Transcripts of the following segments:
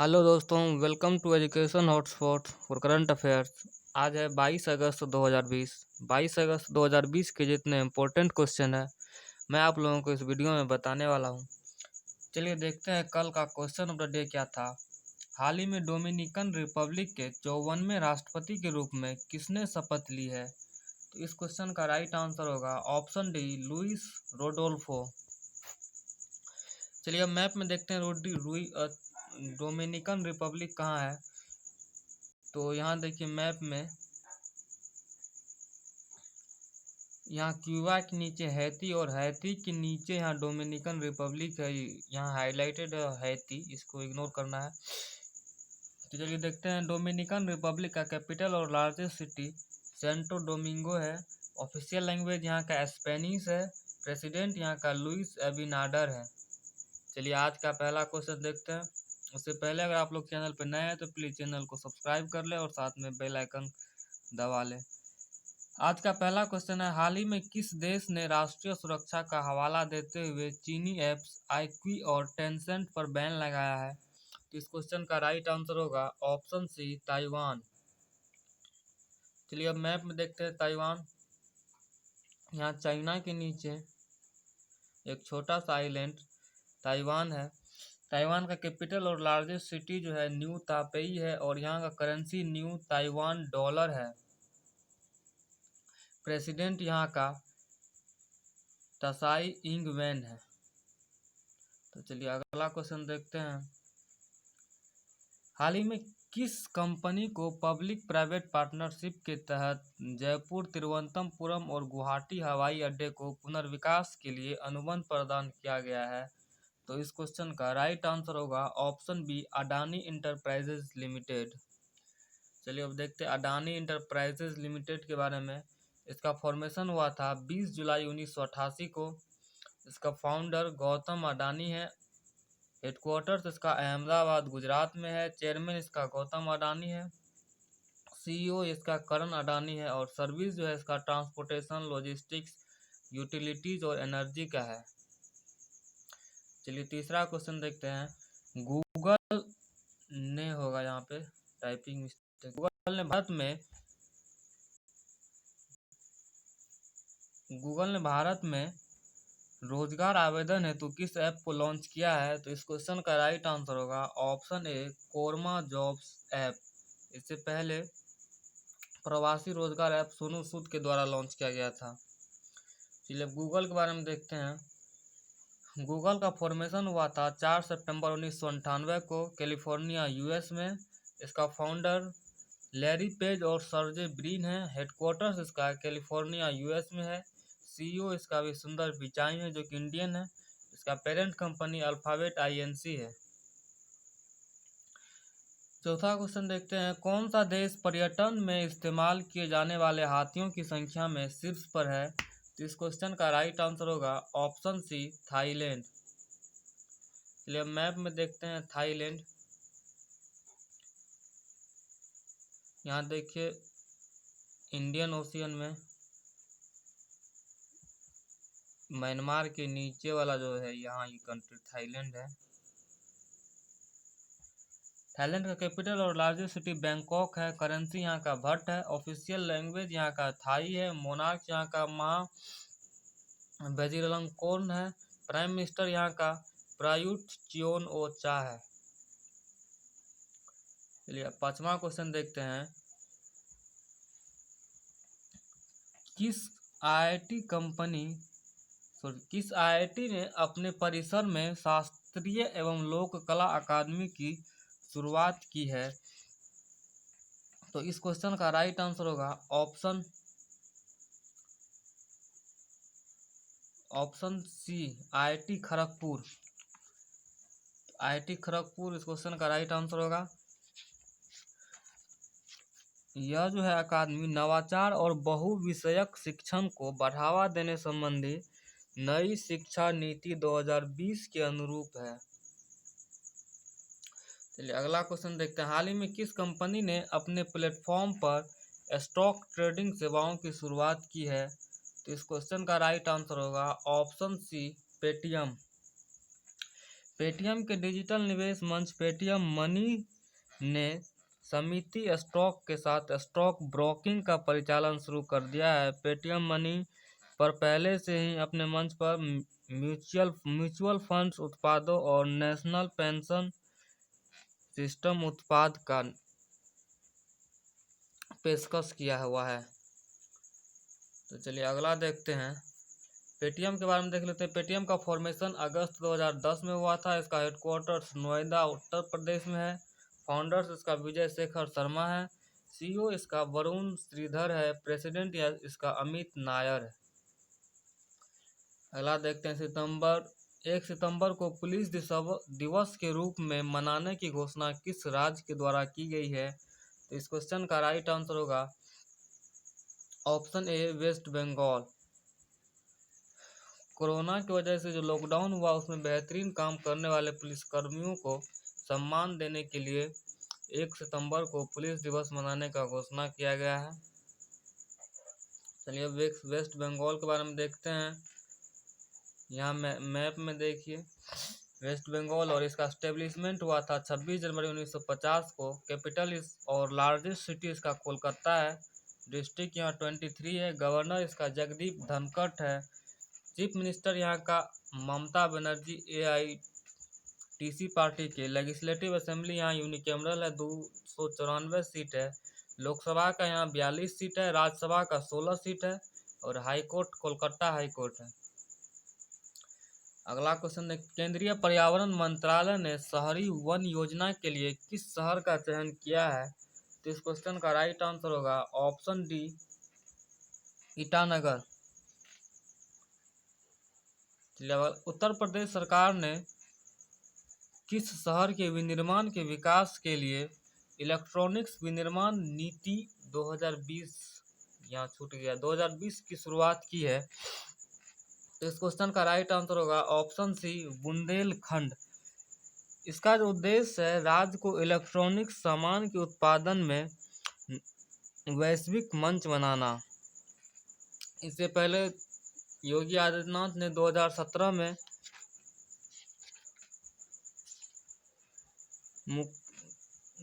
Hello दोस्तों, welcome to education hotspot for current affairs. आज है 22 अगस्त 2020। 22 अगस्त 2020 के जितने इम्पोर्टेंट क्वेश्चन है मैं आप लोगों को इस वीडियो में बताने वाला हूं। चलिए देखते हैं कल का क्वेश्चन ऑफ द डे क्या था। हाल ही में डोमिनिकन रिपब्लिक के 54वें राष्ट्रपति के रूप में किसने शपथ ली है? तो इस क्वेश्चन का राइट आंसर होगा ऑप्शन डी, लुइस रोडोल्फो। चलिए अब मैप में देखते हैं डोमिनिकन रिपब्लिक कहाँ है। तो यहाँ देखिए मैप में, यहाँ क्यूबा के नीचे हैती और हैती के नीचे यहाँ डोमिनिकन रिपब्लिक है। यहाँ हाईलाइटेड है हैती, इसको इग्नोर करना है। तो चलिए देखते हैं। डोमिनिकन रिपब्लिक का कैपिटल और लार्जेस्ट सिटी सेंटो डोमिंगो है। ऑफिशियल लैंग्वेज यहाँ का स्पेनिश है। प्रेसिडेंट यहाँ का लुइस एबिनाडर है। चलिए आज का पहला क्वेश्चन देखते हैं। उससे पहले अगर आप लोग चैनल पर नए हैं तो प्लीज़ चैनल को सब्सक्राइब कर ले और साथ में बेल आइकन दबा लें। आज का पहला क्वेश्चन है, हाल ही में किस देश ने राष्ट्रीय सुरक्षा का हवाला देते हुए चीनी ऐप्स आईक्यू और टेंसेंट पर बैन लगाया है? तो इस क्वेश्चन का राइट आंसर होगा ऑप्शन सी, ताइवान। चलिए अब मैप में देखते हैं ताइवान। यहाँ चाइना के नीचे एक छोटा सा आइलैंड ताइवान है। ताइवान का कैपिटल और लार्जेस्ट सिटी जो है न्यू तापेई है और यहाँ का करेंसी न्यू ताइवान डॉलर है। प्रेसिडेंट यहाँ का तसाई इंग वेन है। तो चलिए अगला क्वेश्चन देखते हैं। हाल ही में किस कंपनी को पब्लिक प्राइवेट पार्टनरशिप के तहत जयपुर, तिरुवनंतपुरम और गुवाहाटी हवाई अड्डे को पुनर्विकास के लिए अनुबंध प्रदान किया गया है? तो इस क्वेश्चन का राइट आंसर होगा option B, Adani enterprises limited. चलिए अब देखते हैं अडानी इंटरप्राइजेज लिमिटेड के बारे में। इसका फॉर्मेशन हुआ था 20 जुलाई 1988 को। इसका फाउंडर गौतम अडानी है। हेडक्वार्टर्स इसका अहमदाबाद गुजरात में है। चेयरमैन इसका गौतम अडानी है। सीईओ इसका करण अडानी है और सर्विस जो है इसका ट्रांसपोर्टेशन, लॉजिस्टिक्स, यूटिलिटीज और एनर्जी का है। चलिए तीसरा क्वेश्चन देखते हैं। गूगल ने होगा यहाँ पे टाइपिंग मिस्टेक। गूगल ने भारत में रोजगार आवेदन हेतु किस ऐप को लॉन्च किया है? तो इस क्वेश्चन का राइट आंसर होगा ऑप्शन ए, कोरमा जॉब्स ऐप। इससे पहले प्रवासी रोजगार ऐप सोनू सूद के द्वारा लॉन्च किया गया था। चलिए गूगल के बारे में देखते हैं। गूगल का फॉर्मेशन हुआ था 4 सितंबर 1998 को कैलिफोर्निया यूएस में। इसका फाउंडर लैरी पेज और सर्जे ब्रिन है। हेडक्वार्टर्स इसका कैलिफोर्निया यूएस में है। सीईओ इसका भी सुंदर पिचाई है जो कि इंडियन है। इसका पेरेंट कंपनी अल्फाबेट आईएनसी है। चौथा क्वेश्चन देखते हैं। कौन सा देश पर्यटन में इस्तेमाल किए जाने वाले हाथियों की संख्या में शीर्ष पर है? तो इस क्वेश्चन का राइट आंसर होगा ऑप्शन सी, थाईलैंड। चलिए मैप में देखते हैं थाईलैंड। यहाँ देखिए इंडियन ओशियन में म्यांमार के नीचे वाला जो है यहाँ ये कंट्री थाईलैंड है। थाईलैंड का कैपिटल और लार्जेस्ट सिटी बैंकॉक है। करेंसी यहाँ का भट है। ऑफिशियल लैंग्वेज यहाँ का थाई है। मोनार्क यहाँ का महा वेजिरलंकोर्न है। प्राइम मिनिस्टर यहाँ का प्रायुत चियोन ओ चा है। चलिए पांचवा क्वेश्चन देखते हैं। किस आईआईटी ने अपने परिसर में शास्त्रीय एवं लोक कला अकादमी की शुरुआत की है? तो इस क्वेश्चन का राइट आंसर होगा option C, IIT Kharagpur. IIT Kharagpur इस क्वेश्चन का राइट आंसर होगा। यह जो है अकादमी नवाचार और बहुविषयक शिक्षण को बढ़ावा देने संबंधी नई शिक्षा नीति 2020 के अनुरूप है। चलिए अगला क्वेश्चन देखते हैं। हाल ही में किस कंपनी ने अपने प्लेटफॉर्म पर स्टॉक ट्रेडिंग सेवाओं की शुरुआत की है? तो इस क्वेश्चन का राइट आंसर होगा ऑप्शन सी, पेटीएम। पेटीएम के डिजिटल निवेश मंच पेटीएम मनी ने समिति स्टॉक के साथ स्टॉक ब्रोकिंग का परिचालन शुरू कर दिया है। पेटीएम मनी पर पहले से ही अपने मंच पर म्यूचुअल फंड्स उत्पादों और नेशनल पेंशन सिस्टम उत्पाद का पेशकश किया हुआ है। तो चलिए अगला देखते हैं। पेटीएम के बारे में देख लेते हैं। पेटीएम का फॉर्मेशन अगस्त 2010 में हुआ था। इसका हेडक्वार्टर्स नोएडा उत्तर प्रदेश में है। फाउंडर्स इसका विजय शेखर शर्मा है। सीईओ इसका वरुण श्रीधर है। प्रेसिडेंट इसका अमित नायर है। अगला देखते हैं। 1 सितंबर को पुलिस दिवस के रूप में मनाने की घोषणा किस राज्य के द्वारा की गई है? तो इस क्वेश्चन का राइट आंसर होगा option A West Bengal. Corona की वजह से जो लॉकडाउन हुआ उसमें बेहतरीन काम करने वाले पुलिसकर्मियों को सम्मान देने के लिए 1 सितंबर को पुलिस दिवस मनाने का घोषणा किया गया है। चलिए वेस्ट बंगाल के बारे में देखते हैं। यहाँ मैप में देखिए वेस्ट बंगाल, और इसका स्टेब्लिशमेंट हुआ था 26 जनवरी 1950 को। कैपिटल और लार्जेस्ट सिटी इसका कोलकाता है। डिस्ट्रिक्ट यहाँ 23 है। गवर्नर इसका जगदीप धनखड़ है। चीफ मिनिस्टर यहाँ का ममता बनर्जी AITC पार्टी के। लेजिस्लेटिव असेंबली यहाँ यूनिकैमरल है, 294 सीट है। लोकसभा का यहाँ 42 सीट है। राज्यसभा का 16 सीट है। और हाईकोर्ट कोलकाता हाईकोर्ट है। अगला क्वेश्चन है। केंद्रीय पर्यावरण मंत्रालय ने शहरी वन योजना के लिए किस शहर का चयन किया है? तो इस क्वेश्चन का राइट आंसर होगा ऑप्शन डी ईटानगर। उत्तर प्रदेश सरकार ने किस शहर के विनिर्माण के विकास के लिए इलेक्ट्रॉनिक्स विनिर्माण नीति 2020 यहाँ छूट गया 2020 की शुरुआत की है? तो इस क्वेश्चन का राइट आंसर होगा ऑप्शन सी बुंदेलखंड। इसका जो उद्देश्य है राज्य को इलेक्ट्रॉनिक सामान के उत्पादन में वैश्विक मंच बनाना। इससे पहले योगी आदित्यनाथ ने 2017 में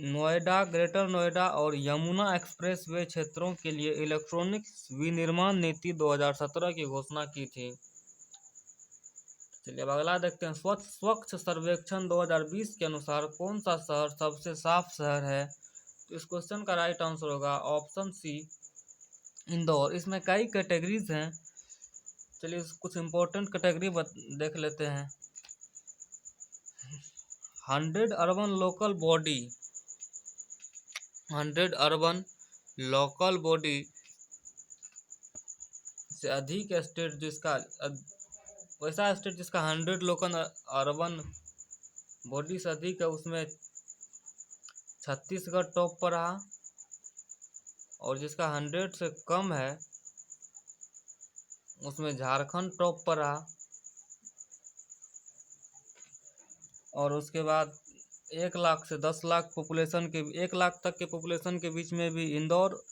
नोएडा, ग्रेटर नोएडा और यमुना एक्सप्रेसवे क्षेत्रों के लिए इलेक्ट्रॉनिक्स विनिर्माण नीति 2017 की घोषणा की थी। चलिए अब अगला देखते हैं। स्वच्छ सर्वेक्षण 2020 के अनुसार कौन सा शहर सबसे साफ शहर है? तो इस क्वेश्चन का राइट आंसर होगा ऑप्शन सी इंदौर। इसमें कई कैटेगरीज हैं। चलिए कुछ इंपॉर्टेंट कैटेगरी देख लेते हैं। 100 अर्बन लोकल बॉडी से अधिक स्टेट वैसा स्टेट जिसका 100 लोकल अर्बन बॉडी से अधिक है उसमें छत्तीसगढ़ टॉप पर रहा, और जिसका 100 से कम है उसमें झारखंड टॉप पर रहा। और उसके बाद 1 लाख से 10 लाख पॉपुलेशन के 1 लाख तक के पॉपुलेशन के बीच में भी इंदौर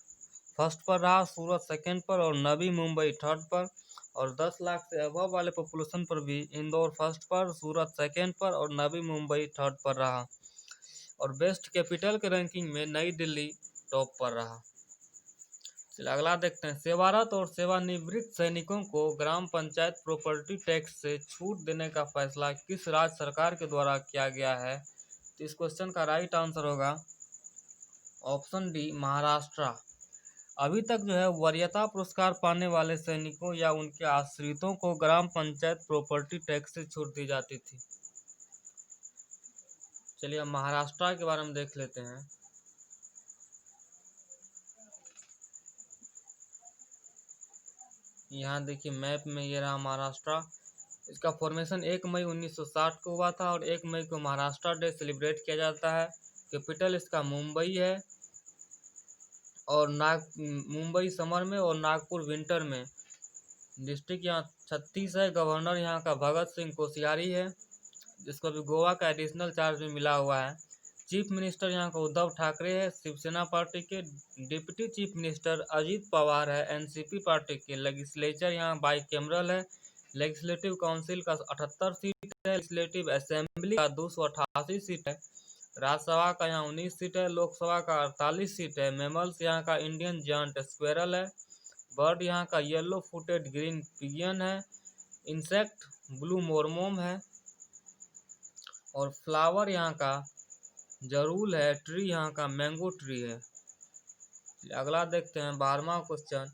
फर्स्ट पर रहा, सूरत सेकंड पर और नवी मुंबई थर्ड पर। और 10 लाख से अबव वाले पॉपुलेशन पर भी इंदौर फर्स्ट पर, सूरत सेकंड पर और नवी मुंबई थर्ड पर रहा। और बेस्ट कैपिटल के रैंकिंग में नई दिल्ली टॉप पर रहा। चलिए अगला देखते हैं। सेवारत और सेवानिवृत्त सैनिकों को ग्राम पंचायत प्रॉपर्टी टैक्स से छूट देने का फैसला किस राज्य सरकार के द्वारा किया गया है? तो इस क्वेश्चन का राइट आंसर होगा ऑप्शन डी महाराष्ट्र। अभी तक जो है वरीयता पुरस्कार पाने वाले सैनिकों या उनके आश्रितों को ग्राम पंचायत प्रॉपर्टी टैक्स से छूट दी जाती थी। चलिए अब महाराष्ट्र के बारे में देख लेते हैं। यहाँ देखिए मैप में ये रहा महाराष्ट्र। इसका फॉर्मेशन 1 मई 1960 को हुआ था और 1 मई को महाराष्ट्र डे सेलिब्रेट किया जाता है। कैपिटल इसका मुंबई है और मुंबई समर में और नागपुर विंटर में। डिस्ट्रिक्ट यहाँ 36 है। गवर्नर यहाँ का भगत सिंह कोश्यारी है, जिसको भी गोवा का एडिशनल चार्ज भी मिला हुआ है। चीफ मिनिस्टर यहाँ का उद्धव ठाकरे है शिवसेना पार्टी के। Deputy chief minister Ajit Pawar है एनसीपी पार्टी के। लेजिस्लेचर यहाँ बाईकैमरल है। लेजिस्लेटिव काउंसिल का 78 सीट लेजिस्लेटिव असेंबली का 288 सीट है। राज्यसभा का यहाँ 19 सीट है। लोकसभा का 48 सीट है। मेमल्स यहाँ का इंडियन जायंट स्क्वेरल है। बर्ड यहाँ का येलो फुटेड ग्रीन पिजियन है। इंसेक्ट ब्लू मोरमोम है। और फ्लावर यहाँ का जरूल है। ट्री यहाँ का मैंगो ट्री है। अगला देखते हैं 12वां क्वेश्चन।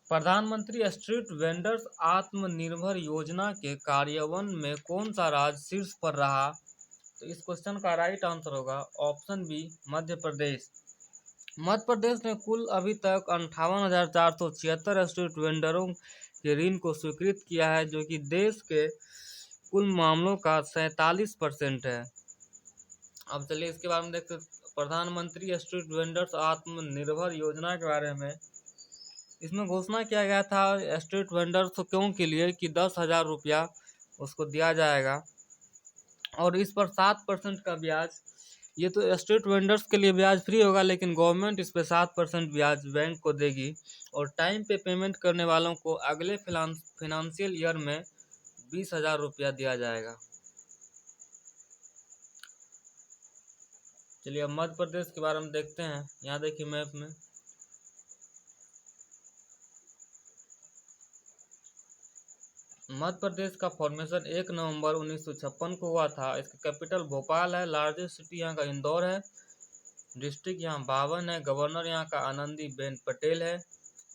प्रधानमंत्री स्ट्रीट वेंडर्स आत्मनिर्भर योजना के कार्यान्वयन में कौन सा राज्य शीर्ष पर रहा? तो इस क्वेश्चन का राइट आंसर होगा ऑप्शन बी, मध्य प्रदेश। मध्य प्रदेश ने कुल अभी तक 58,476 स्ट्रीट वेंडरों के ऋण को स्वीकृत किया है, जो कि देश के कुल मामलों का 47% है। अब चलिए इसके बारे में देखते हैं। प्रधानमंत्री स्ट्रीट वेंडर्स आत्मनिर्भर योजना के बारे में इसमें घोषणा किया गया था स्ट्रीट वेंडर्स के लिए कि 10,000 रुपया उसको दिया जाएगा और इस पर 7% का ब्याज। ये तो स्ट्रीट वेंडर्स के लिए ब्याज फ्री होगा, लेकिन गवर्नमेंट इस पर 7% ब्याज बैंक को देगी और टाइम पे पेमेंट करने वालों को अगले फिनेंशियल ईयर में 20,000 रुपया दिया जाएगा। चलिए अब मध्य प्रदेश के बारे में देखते हैं। यहाँ देखिए मैप में मध्य प्रदेश का फॉर्मेशन 1 नवंबर 1956 को हुआ था। इसका कैपिटल भोपाल है। लार्जेस्ट सिटी यहाँ का इंदौर है। डिस्ट्रिक्ट यहाँ 52 है। गवर्नर यहाँ का आनंदीबेन पटेल है।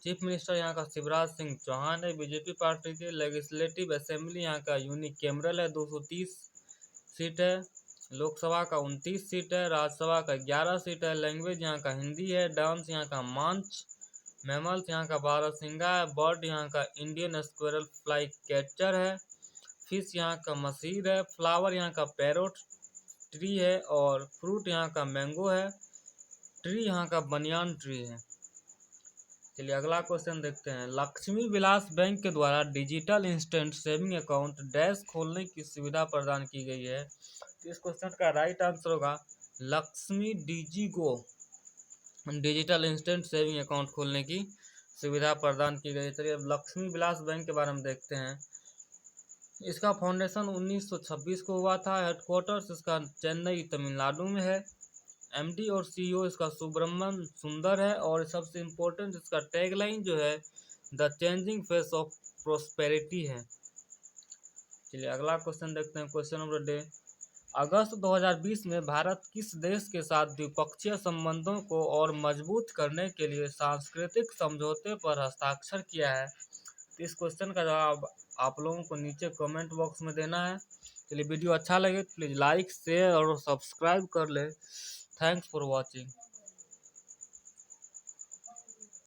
चीफ मिनिस्टर यहाँ का शिवराज सिंह चौहान है बीजेपी पार्टी के। लेजिस्लेटिव असेंबली यहाँ का यूनिकैमरल है, 230 सीट है। लोकसभा का 29 सीट है। राज्यसभा का 11 सीट है। लैंग्वेज यहाँ का हिंदी है। डांस यहाँ का मांच। मैमल्स यहाँ का बारहसिंगा है। बर्ड यहाँ का इंडियन स्क्वेरल फ्लाई कैचर है। फिश यहाँ का मसीर है। फ्लावर यहाँ का पैरोट ट्री है और फ्रूट यहाँ का मैंगो है। ट्री यहाँ का बनियान ट्री है। चलिए अगला क्वेश्चन देखते हैं। लक्ष्मी विलास बैंक के द्वारा digital instant saving account dash खोलने की सुविधा प्रदान की गई है। तो इस क्वेश्चन का राइट आंसर होगा Lakshmi digigo. Digital instant saving account खोलने की सुविधा प्रदान की गई। चलिए अब लक्ष्मी विलास बैंक के बारे में देखते हैं। इसका फाउंडेशन 1926 को हुआ था। हेडक्वार्टर्स इसका चेन्नई तमिलनाडु में है। एमडी और सीईओ इसका सुब्रमण्यम सुंदर है और सबसे इम्पोर्टेंट इसका टैगलाइन जो है the changing face of prosperity है। चलिए अगला क्वेश्चन देखते हैं। Question number day. अगस्त 2020 में भारत किस देश के साथ द्विपक्षीय संबंधों को और मजबूत करने के लिए सांस्कृतिक समझौते पर हस्ताक्षर किया है? तो इस क्वेश्चन का जवाब आप लोगों को नीचे कमेंट बॉक्स में देना है। चलिए वीडियो अच्छा लगे तो प्लीज़ लाइक शेयर और सब्सक्राइब कर ले। Thanks for watching.